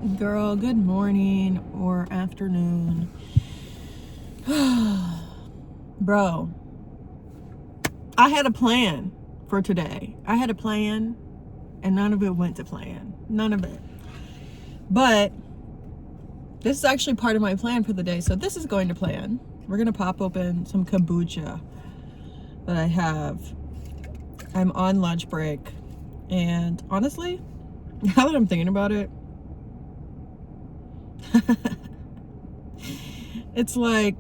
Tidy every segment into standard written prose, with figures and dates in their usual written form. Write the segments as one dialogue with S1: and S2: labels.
S1: Girl, good morning or afternoon. Bro, I had a plan for today. I had a plan and none of it went to plan. None of it. But this is actually part of my plan for the day. So this is going to plan. We're going to pop open some kombucha that I have. I'm on lunch break. And honestly, now that I'm thinking about it, it's like,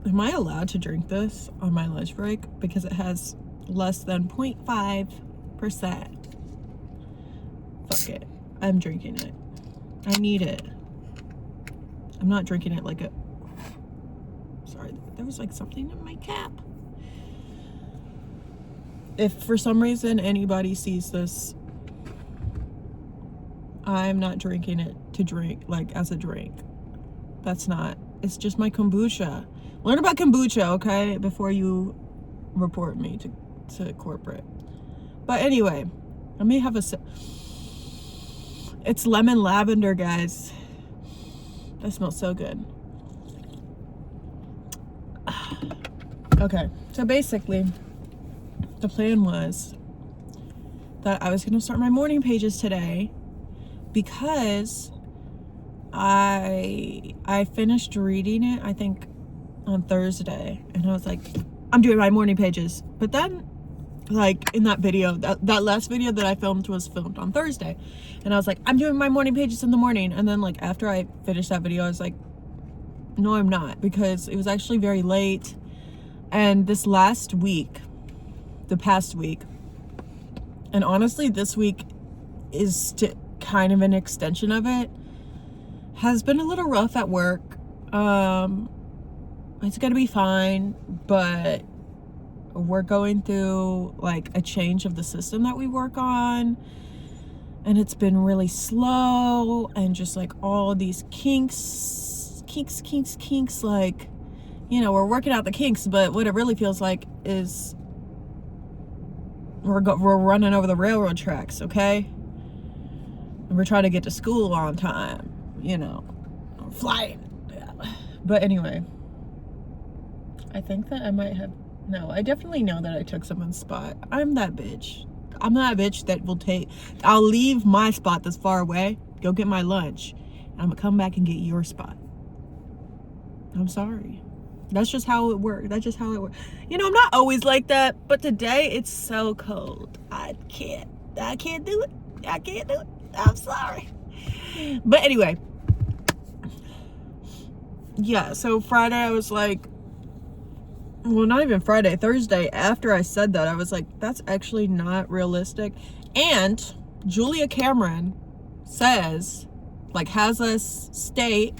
S1: am I allowed to drink this on my lunch break? Because it has less than 0.5%. Fuck it. I'm drinking it. I need it. I'm not drinking it like a... Sorry, there was like something in my cap. If for some reason anybody sees this, I'm not drinking it to drink, like as a drink. That's not... It's just my kombucha. Learn about kombucha, okay? Before you report me to corporate. But anyway, I may have a sip. It's lemon lavender, guys. That smells so good. Okay, so basically, the plan was that I was going to start my morning pages today because I finished reading it, I think, on Thursday, and I was like, I'm doing my morning pages. But then, like, in that video, that last video that I filmed was filmed on Thursday, and I was like, I'm doing my morning pages in the morning. And then, like, after I finished that video, I was like, no, I'm not, because it was actually very late. And this last week, the past week, and honestly this week is kind of an extension of it, has been a little rough at work. It's gonna be fine, but we're going through like a change of the system that we work on, and it's been really slow, and just like all these kinks, like, you know, we're working out the kinks, but what it really feels like is we're running over the railroad tracks, okay? And we're trying to get to school on time, you know, flying. But anyway, I think that I might have, no, I definitely know that I took someone's spot. I'm that bitch. I'm that bitch that I'll leave my spot that's far away, go get my lunch, and I'm gonna come back and get your spot. I'm sorry. That's just how it works. That's just how it works. You know, I'm not always like that, but today it's so cold. I can't do it. I can't do it. I'm sorry. But anyway, yeah, so Friday I was like, well, not even Friday, Thursday, after I said that, I was like, that's actually not realistic. And Julia Cameron says, like, has us state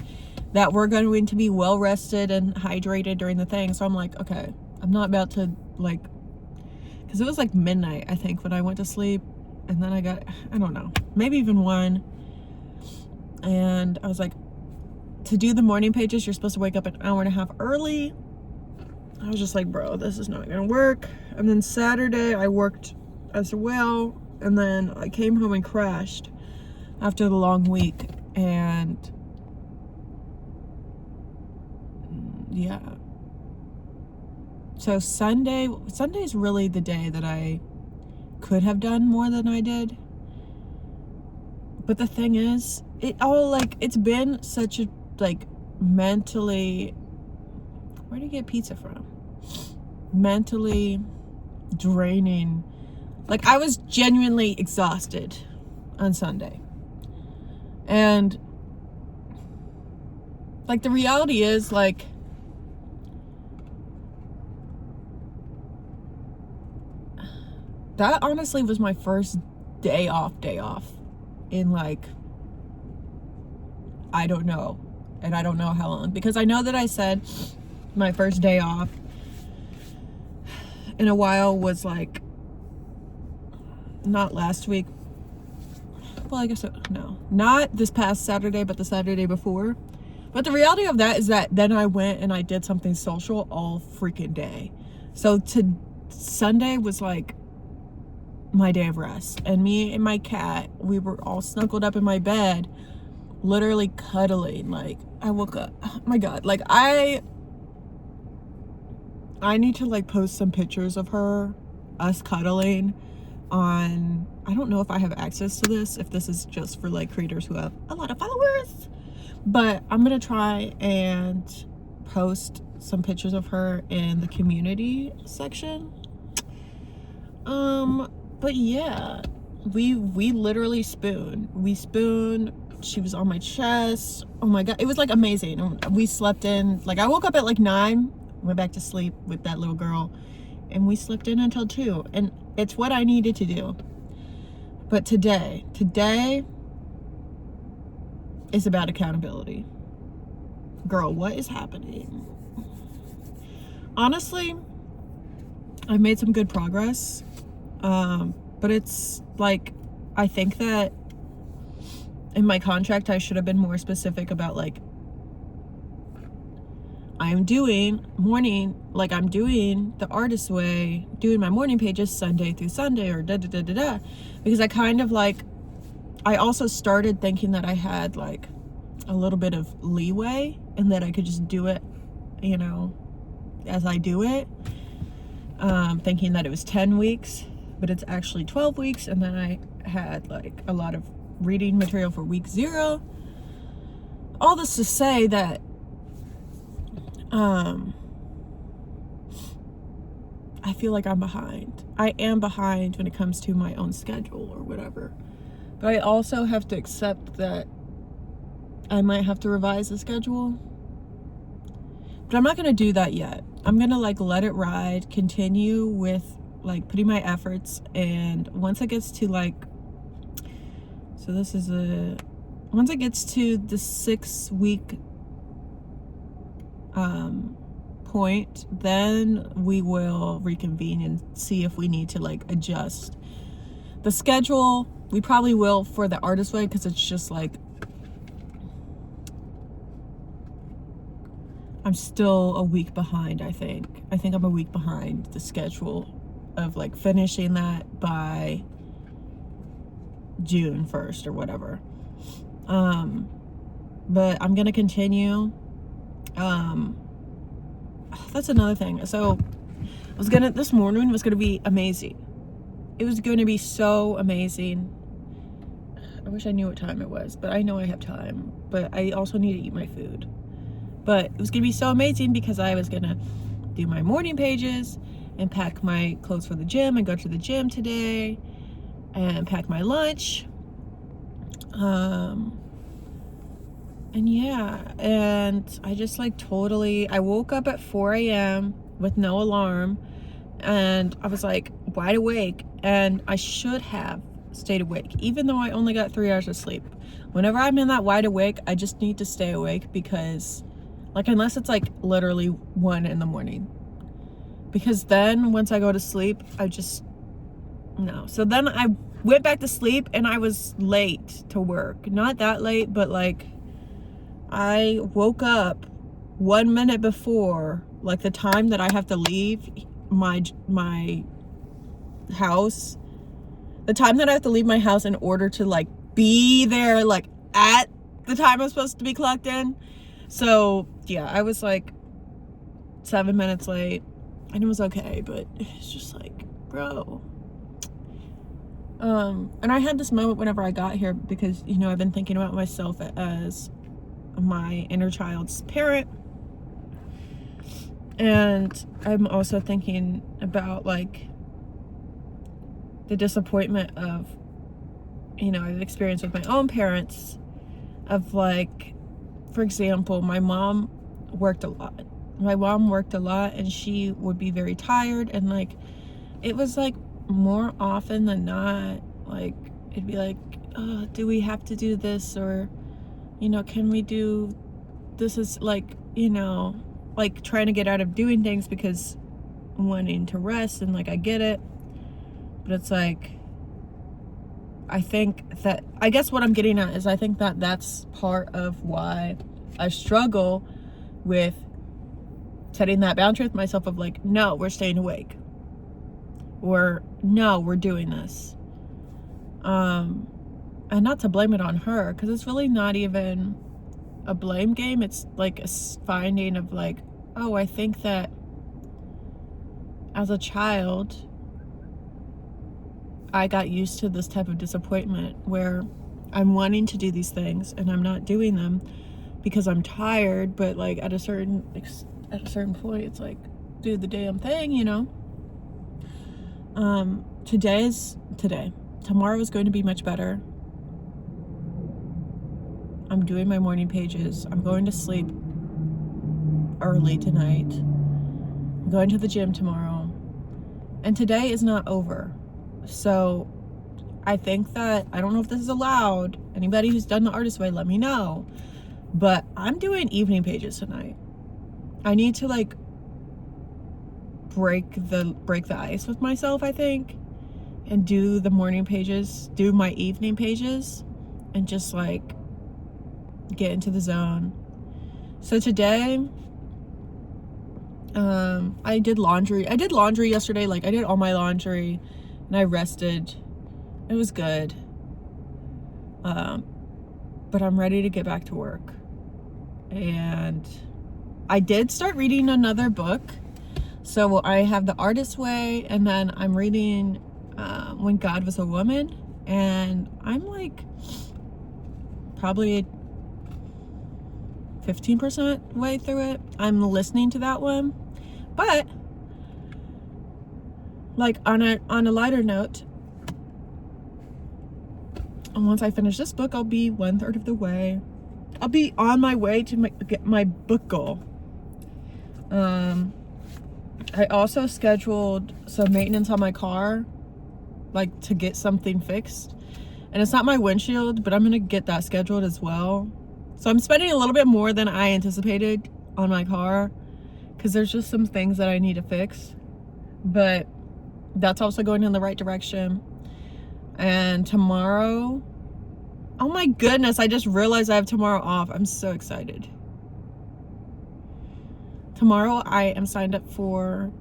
S1: that we're going to be well rested and hydrated during the thing. So I'm like, okay, I'm not about to, like, because it was like midnight, I think, when I went to sleep. And then I don't know, maybe even 1. And I was like, to do the morning pages, you're supposed to wake up an hour and a half early. I was just like, bro, this is not gonna work. And then Saturday I worked as well, and then I came home and crashed after the long week. And yeah, so Sunday is really the day that I could have done more than I did. But the thing is, it's been such a, like, mentally, where do you get pizza from? Mentally draining. Like, I was genuinely exhausted on Sunday. And, like, the reality is, like, that honestly was my first day off in, like, I don't know. And I don't know how long. Because I know that I said my first day off in a while was, like, not last week. Well, I guess, no. Not this past Saturday, but the Saturday before. But the reality of that is that then I went and I did something social all freaking day. So Sunday was, like, my day of rest. And me and my cat, we were all snuggled up in my bed literally cuddling. Like, I woke up, oh my God, like I need to like post some pictures of us cuddling on, I don't know if I have access to this, if this is just for like creators who have a lot of followers, but I'm gonna try and post some pictures of her in the community section. But yeah, we literally spoon. She was on my chest. Oh my God, it was like amazing. We slept in, like I woke up at like 9, went back to sleep with that little girl, and we slept in until 2, and it's what I needed to do. But today is about accountability. Girl, what is happening? Honestly, I've made some good progress, but it's like, I think that in my contract I should have been more specific about like, I'm doing the artist way, doing my morning pages Sunday through Sunday, or because I kind of like, I also started thinking that I had like a little bit of leeway and that I could just do it, you know, as I do it, thinking that it was 10 weeks, but it's actually 12 weeks. And then I had like a lot of reading material for week 0. All this to say that I feel like I'm behind. I am behind when it comes to my own schedule or whatever. But I also have to accept that I might have to revise the schedule. But I'm not going to do that yet. I'm going to like let it ride, continue with like putting my efforts, and once it gets to like, so this is once it gets to the 6-week point, then we will reconvene and see if we need to like adjust the schedule. We probably will for the artist way, because it's just like, I'm still a week behind. I think I'm a week behind the schedule of like finishing that by June 1st or whatever. But I'm gonna continue. That's another thing. So this morning was gonna be amazing. It was gonna be so amazing. I wish I knew what time it was, but I know I have time, but I also need to eat my food. But it was gonna be so amazing because I was gonna do my morning pages and pack my clothes for the gym and go to the gym today and pack my lunch. And yeah, and I just like totally, I woke up at 4 a.m. with no alarm, and I was like wide awake, and I should have stayed awake, even though I only got 3 hours of sleep. Whenever I'm in that wide awake, I just need to stay awake, because like, unless it's like literally 1 in the morning, because then once I go to sleep, no. So then I went back to sleep, and I was late to work. Not that late, but like, I woke up 1 minute before like the time that I have to leave my house, the time that I have to leave my house in order to like be there like at the time I'm supposed to be clocked in. So yeah, I was like 7 minutes late, and it was okay, but it's just like, bro. And I had this moment whenever I got here, because, you know, I've been thinking about myself as my inner child's parent, and I'm also thinking about like the disappointment of, you know, I've experienced with my own parents, of like, for example, my mom worked a lot, and she would be very tired, and like, it was like more often than not, like, it'd be like, oh, do we have to do this, or, you know, can we do this, is like, you know, like trying to get out of doing things because wanting to rest, and like, I get it, but it's like, I guess what I'm getting at is, I think that that's part of why I struggle with setting that boundary with myself of like, no, we're staying awake, or no, we're doing this. and not to blame it on her, because it's really not even a blame game. It's like a finding of like, oh, I think that as a child I got used to this type of disappointment where I'm wanting to do these things and I'm not doing them because I'm tired, but like at a certain point it's like, do the damn thing, you know. Tomorrow is going to be much better. I'm doing my morning pages. I'm going to sleep early tonight. I'm going to the gym tomorrow. And today is not over. So I think that, I don't know if this is allowed. Anybody who's done the Artist Way, let me know. But I'm doing evening pages tonight. I need to like break the ice with myself, I think, and do the morning pages, do my evening pages, and just like get into the zone. So today, I did laundry yesterday. Like I did all my laundry and I rested. It was good. But I'm ready to get back to work. And I did start reading another book. So I have The Artist Way, and then I'm reading When God Was a Woman, and I'm like probably 15% way through it. I'm listening to that one. But like on a lighter note, once I finish this book, I'll be 1/3 of the way. I'll be on my way to get my book goal. I also scheduled some maintenance on my car, like to get something fixed. And it's not my windshield, but I'm gonna get that scheduled as well. So I'm spending a little bit more than I anticipated on my car because there's just some things that I need to fix. But that's also going in the right direction. And tomorrow, oh my goodness, I just realized I have tomorrow off. I'm so excited. Tomorrow I am signed up for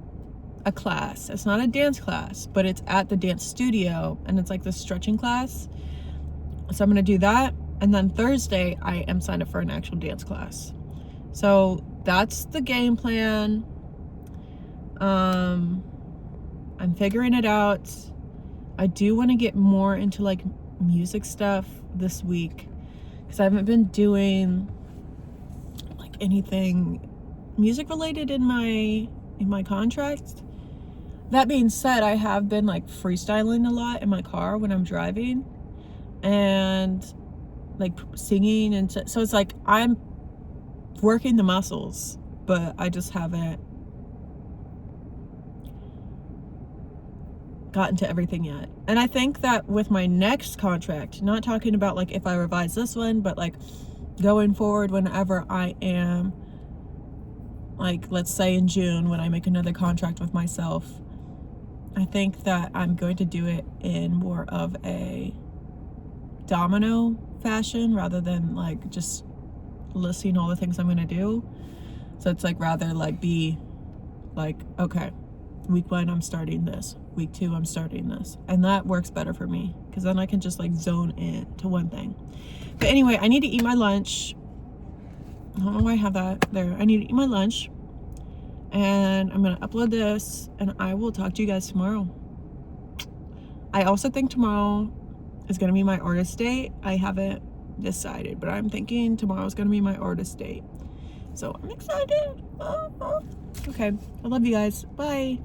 S1: a class. It's not a dance class, but it's at the dance studio, and it's like the stretching class. So I'm gonna do that. And then Thursday I am signed up for an actual dance class. So that's the game plan. I'm figuring it out. I do want to get more into like music stuff this week because I haven't been doing like anything music related in my contract. That being said, I have been like freestyling a lot in my car when I'm driving and like singing, and so it's like I'm working the muscles, but I just haven't gotten to everything yet. And I think that with my next contract, not talking about like if I revise this one, but like going forward, whenever I am, like let's say in June when I make another contract with myself, I think that I'm going to do it in more of a domino fashion rather than like just listing all the things I'm gonna do. So it's like rather like be like, okay, week 1 I'm starting this, week 2 I'm starting this, and that works better for me because then I can just like zone in to one thing. But anyway, I need to eat my lunch. I don't know why I have that there. I need to eat my lunch, and I'm gonna upload this, and I will talk to you guys tomorrow. I also think tomorrow is gonna be my artist date. I haven't decided, but I'm thinking tomorrow's gonna be my artist date, so I'm excited. Okay, I love you guys. Bye.